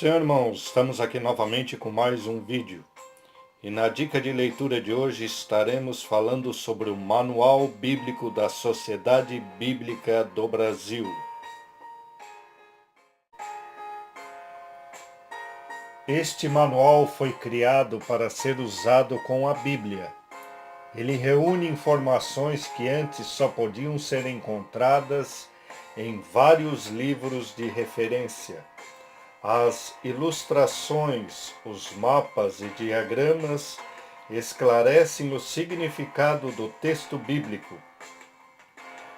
Senhor, irmãos, estamos aqui novamente com mais um vídeo. E na dica de leitura de hoje estaremos falando sobre o Manual Bíblico da Sociedade Bíblica do Brasil. Este manual foi criado para ser usado com a Bíblia. Ele reúne informações que antes só podiam ser encontradas em vários livros de referência. As ilustrações, os mapas e diagramas esclarecem o significado do texto bíblico.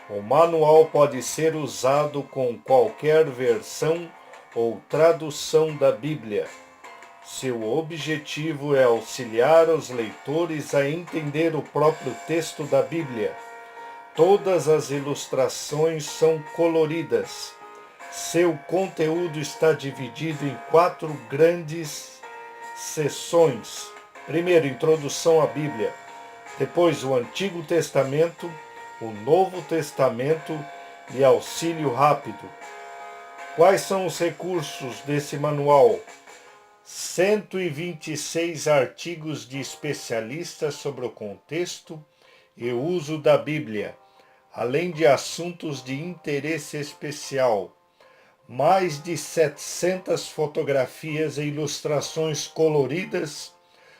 O manual pode ser usado com qualquer versão ou tradução da Bíblia. Seu objetivo é auxiliar os leitores a entender o próprio texto da Bíblia. Todas as ilustrações são coloridas. Seu conteúdo está dividido em 4 grandes seções. Primeiro, introdução à Bíblia. Depois, o Antigo Testamento, o Novo Testamento e auxílio rápido. Quais são os recursos desse manual? 126 artigos de especialistas sobre o contexto e uso da Bíblia, além de assuntos de interesse especial. Mais de 700 fotografias e ilustrações coloridas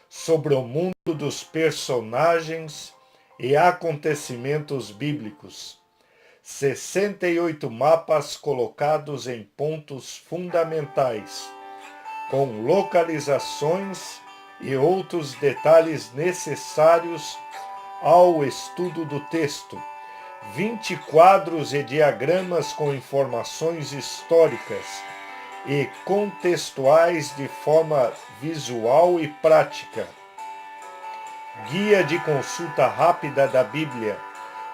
sobre o mundo dos personagens e acontecimentos bíblicos. 68 mapas colocados em pontos fundamentais, com localizações e outros detalhes necessários ao estudo do texto. 20 quadros e diagramas com informações históricas e contextuais de forma visual e prática. Guia de consulta rápida da Bíblia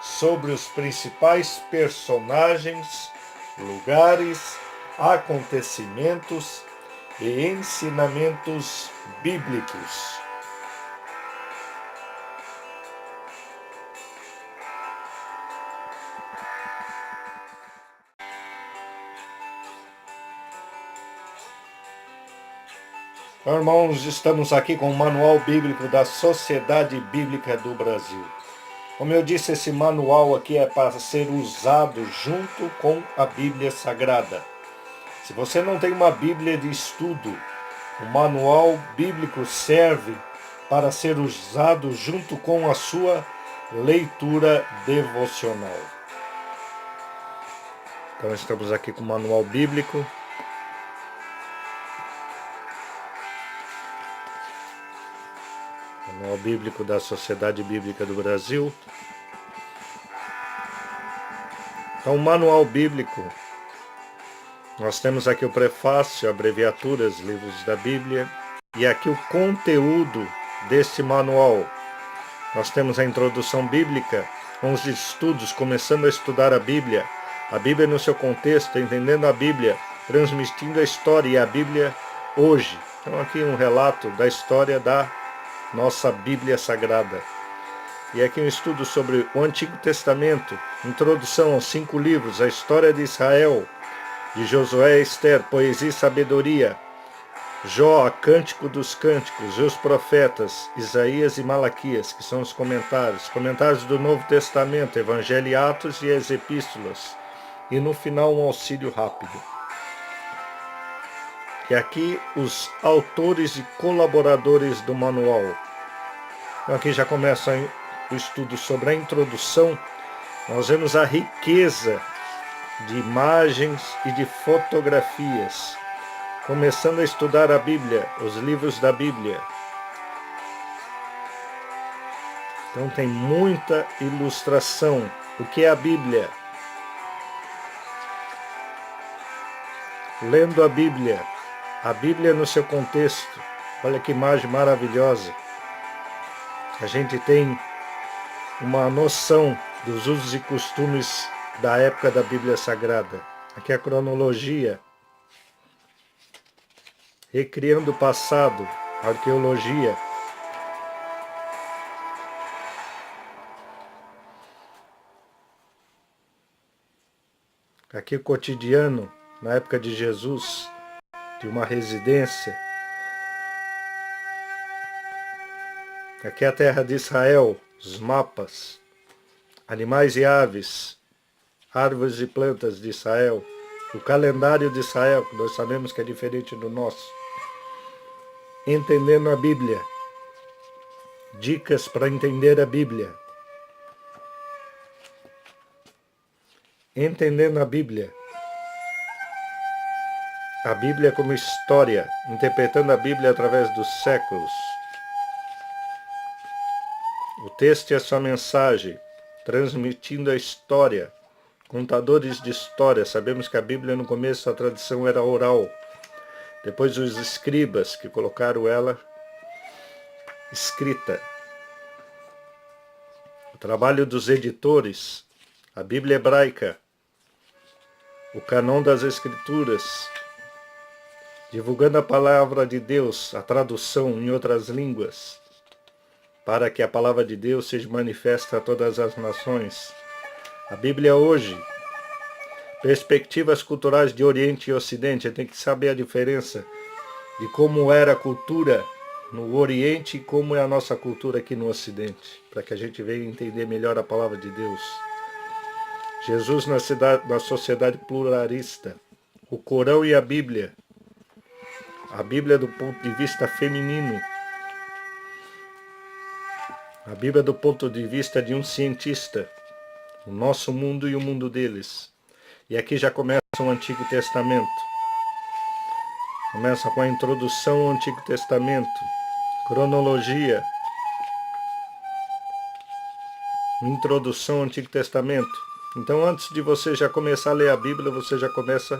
sobre os principais personagens, lugares, acontecimentos e ensinamentos bíblicos. Irmãos, estamos aqui com o Manual Bíblico da Sociedade Bíblica do Brasil. Como eu disse, esse manual aqui é para ser usado junto com a Bíblia Sagrada. Se você não tem uma Bíblia de estudo, o Manual Bíblico serve para ser usado junto com a sua leitura devocional. Então estamos aqui com o Manual Bíblico. Manual Bíblico da Sociedade Bíblica do Brasil. Então, o Manual Bíblico, nós temos aqui o prefácio, abreviaturas, livros da Bíblia, e aqui o conteúdo deste manual. Nós temos a introdução bíblica, com os estudos, começando a estudar a Bíblia no seu contexto, entendendo a Bíblia, transmitindo a história e a Bíblia hoje. Então, aqui um relato da história da nossa Bíblia Sagrada. E aqui um estudo sobre o Antigo Testamento, introdução aos 5 livros, a história de Israel, de Josué e Esther, poesia e sabedoria, Jó, a Cântico dos Cânticos, e os profetas, Isaías e Malaquias, que são os comentários do Novo Testamento, Evangelho e Atos e as epístolas, e no final um auxílio rápido. E aqui os autores e colaboradores do manual. Então aqui já começa o estudo sobre a introdução. Nós vemos a riqueza de imagens e de fotografias. Começando a estudar a Bíblia, os livros da Bíblia. Então tem muita ilustração. O que é a Bíblia? Lendo a Bíblia no seu contexto. Olha que imagem maravilhosa. A gente tem uma noção dos usos e costumes da época da Bíblia Sagrada. Aqui a cronologia, recriando o passado, arqueologia. Aqui o cotidiano, na época de Jesus, de uma residência. Aqui é a terra de Israel, os mapas, animais e aves, árvores e plantas de Israel, o calendário de Israel, que nós sabemos que é diferente do nosso. Entendendo a Bíblia. Dicas para entender a Bíblia. Entendendo a Bíblia. A Bíblia como história, interpretando a Bíblia através dos séculos. O texto e a sua mensagem, transmitindo a história. Contadores de história. Sabemos que a Bíblia no começo a tradição era oral. Depois os escribas que colocaram ela escrita. O trabalho dos editores, a Bíblia hebraica, o canon das Escrituras, divulgando a palavra de Deus, a tradução em outras línguas, para que a palavra de Deus seja manifesta a todas as nações. A Bíblia hoje, perspectivas culturais de Oriente e Ocidente, tem que saber a diferença de como era a cultura no Oriente e como é a nossa cultura aqui no Ocidente, para que a gente venha entender melhor a palavra de Deus. Jesus na sociedade pluralista, o Corão e a Bíblia do ponto de vista feminino, a Bíblia do ponto de vista de um cientista, o nosso mundo e o mundo deles. E aqui já começa o Antigo Testamento. Começa com a introdução ao Antigo Testamento, cronologia, introdução ao Antigo Testamento. Então, antes de você já começar a ler a Bíblia, você já começa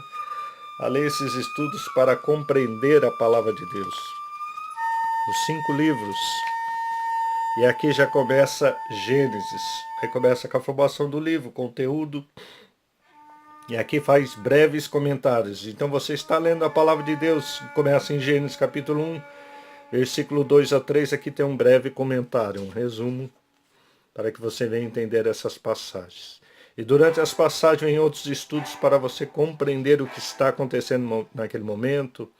a ler esses estudos para compreender a palavra de Deus. Os 5 livros. E aqui já começa Gênesis. Aí começa com a formação do livro, conteúdo. E aqui faz breves comentários. Então você está lendo a palavra de Deus, começa em Gênesis capítulo 1, versículo 2 a 3, aqui tem um breve comentário, um resumo, para que você venha entender essas passagens. E durante as passagens vem outros estudos para você compreender o que está acontecendo naquele momento,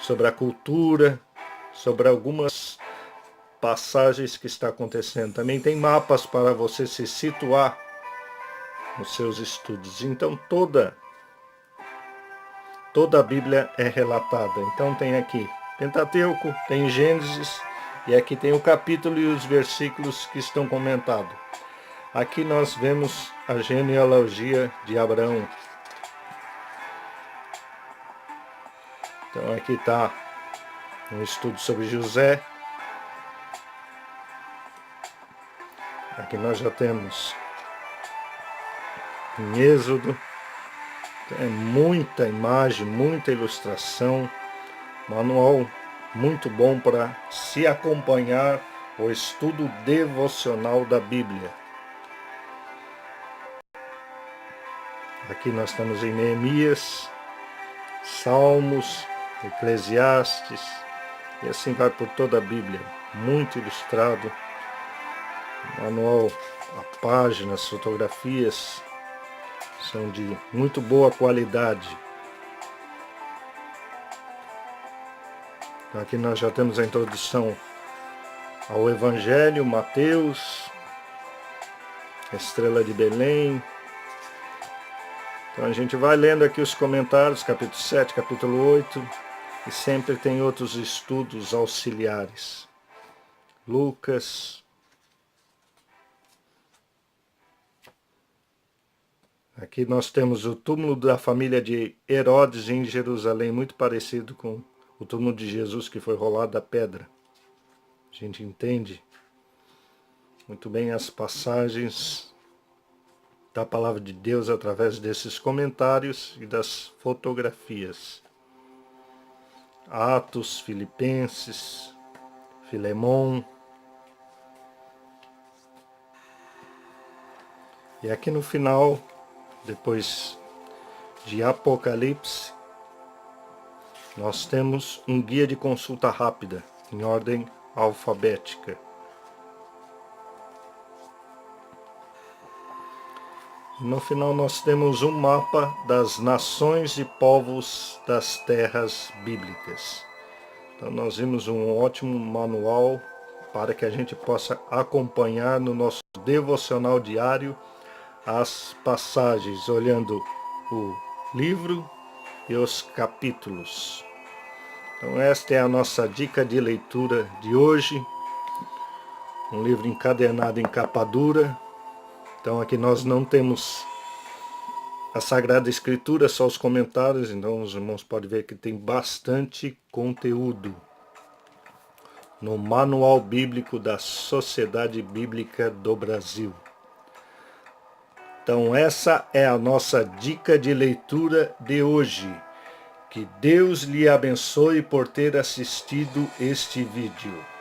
sobre a cultura, sobre algumas passagens que está acontecendo. Também tem mapas para você se situar nos seus estudos. Então toda a Bíblia é relatada. Então tem aqui Pentateuco, tem Gênesis, e aqui tem o capítulo e os versículos que estão comentados. Aqui nós vemos a genealogia de Abraão. Então aqui está um estudo sobre José. Aqui nós já temos em Êxodo. É muita imagem, muita ilustração. Manual muito bom para se acompanhar o estudo devocional da Bíblia. Aqui nós estamos em Neemias, Salmos, Eclesiastes, e assim vai por toda a Bíblia. Muito ilustrado. Manual, a páginas, fotografias são de muito boa qualidade. Então aqui nós já temos a introdução ao Evangelho, Mateus, a Estrela de Belém. Então a gente vai lendo aqui os comentários, capítulo 7, capítulo 8, e sempre tem outros estudos auxiliares. Lucas. Aqui nós temos o túmulo da família de Herodes em Jerusalém, muito parecido com o túmulo de Jesus que foi rolado da pedra. A gente entende muito bem as passagens da palavra de Deus através desses comentários e das fotografias. Atos, Filipenses, Filemão. E aqui no final, depois de Apocalipse, nós temos um guia de consulta rápida, em ordem alfabética. No final nós temos um mapa das nações e povos das terras bíblicas. Então nós vimos um ótimo manual para que a gente possa acompanhar no nosso devocional diário as passagens, olhando o livro e os capítulos. Então esta é a nossa dica de leitura de hoje, um livro encadernado em capa dura. Então aqui nós não temos a Sagrada Escritura, só os comentários, então os irmãos podem ver que tem bastante conteúdo no Manual Bíblico da Sociedade Bíblica do Brasil. Então essa é a nossa dica de leitura de hoje. Que Deus lhe abençoe por ter assistido este vídeo.